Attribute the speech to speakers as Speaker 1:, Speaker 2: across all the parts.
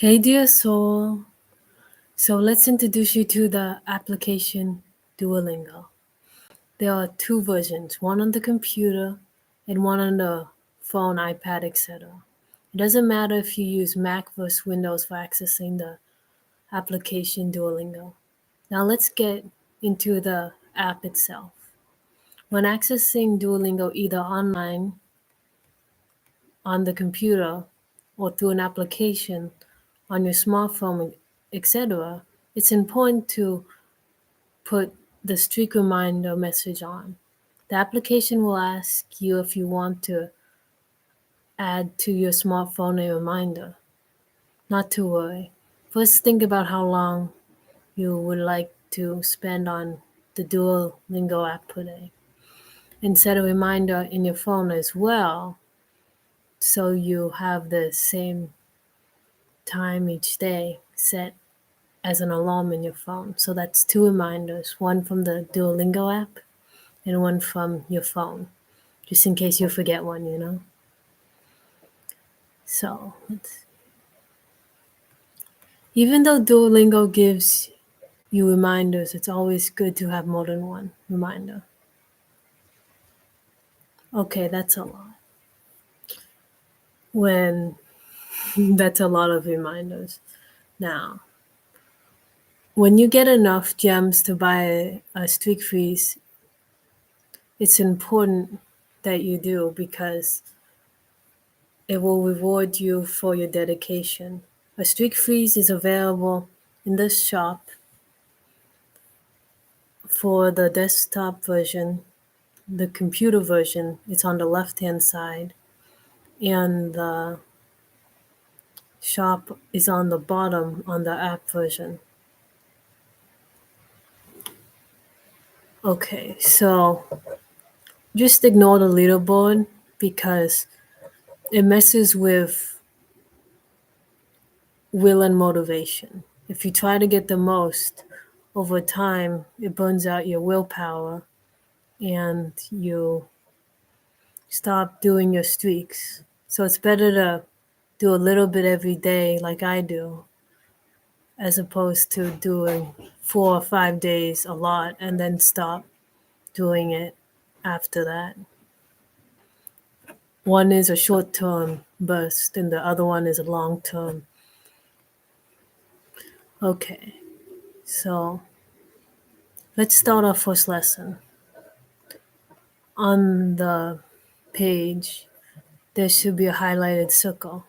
Speaker 1: Hey dear soul. So let's introduce you to the application Duolingo. There are two versions, one on the computer and one on the phone, iPad, etc. It doesn't matter if you use Mac versus Windows for accessing the application Duolingo. Now let's get into the app itself. When accessing Duolingo either online, on the computer, or through an application on your smartphone, etc., it's important to put the streak reminder message on. The application will ask you if you want to add to your smartphone a reminder. Not to worry. First, think about how long you would like to spend on the Duolingo app per day. And set a reminder in your phone as well so you have the same time each day set as an alarm in your phone. So that's two reminders, one from the Duolingo app and one from your phone, just in case you forget one. So even though Duolingo gives you reminders, it's always good to have more than one reminder. Okay, that's a lot. When that's a lot of reminders. Now, when you get enough gems to buy a streak freeze, it's important that you do because it will reward you for your dedication. A streak freeze is available in the shop for the desktop version. The computer version is on the left-hand side, and the shop is on the bottom on the app version. Okay, so just ignore the leaderboard because it messes with will and motivation. If you try to get the most over time, it burns out your willpower and you stop doing your streaks. So it's better to do a little bit every day like I do, as opposed to doing 4 or 5 days a lot and then stop doing it after that. One is a short term burst and the other one is a long term. Okay, so let's start our first lesson. On the page, there should be a highlighted circle.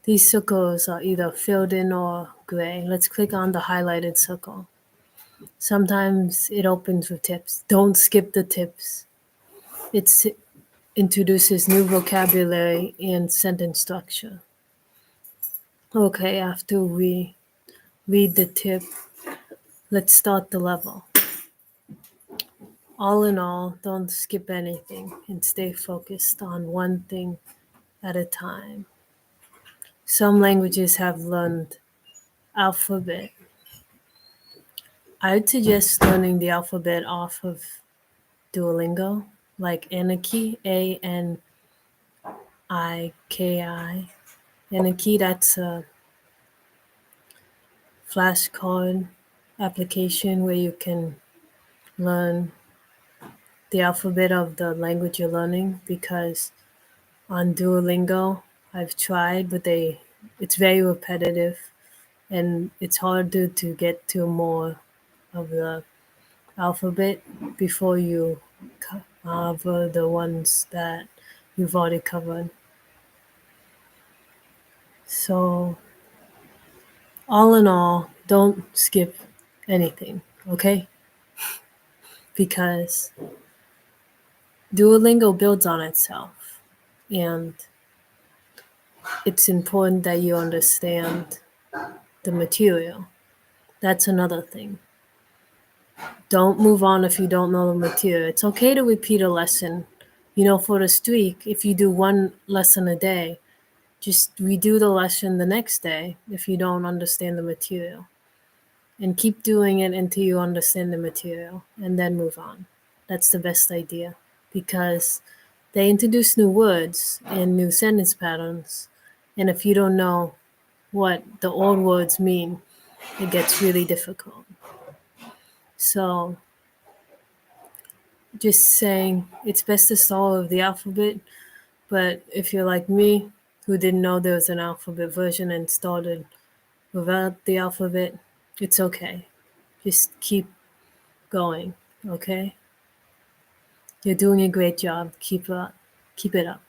Speaker 1: These circles are either filled in or gray. Let's click on the highlighted circle. Sometimes it opens with tips. Don't skip the tips. It introduces new vocabulary and sentence structure. Okay, after we read the tip, let's start the level. All in all, don't skip anything and stay focused on one thing at a time. Some languages have learned alphabet. I'd suggest learning the alphabet off of Duolingo, like Aniki, Aniki. Aniki, that's a flashcard application where you can learn the alphabet of the language you're learning, because on Duolingo, I've tried, but it's very repetitive and it's harder to get to more of the alphabet before you cover the ones that you've already covered. So, all in all, don't skip anything, okay? Because Duolingo builds on itself, and it's important that you understand the material. That's another thing. Don't move on if you don't know the material. It's okay to repeat a lesson. For the streak, if you do one lesson a day, just redo the lesson the next day if you don't understand the material. And keep doing it until you understand the material and then move on. That's the best idea because they introduce new words and new sentence patterns. And if you don't know what the old words mean, it gets really difficult. So just saying it's best to start with the alphabet, but if you're like me, who didn't know there was an alphabet version and started without the alphabet, it's okay. Just keep going, okay? You're doing a great job. Keep it up.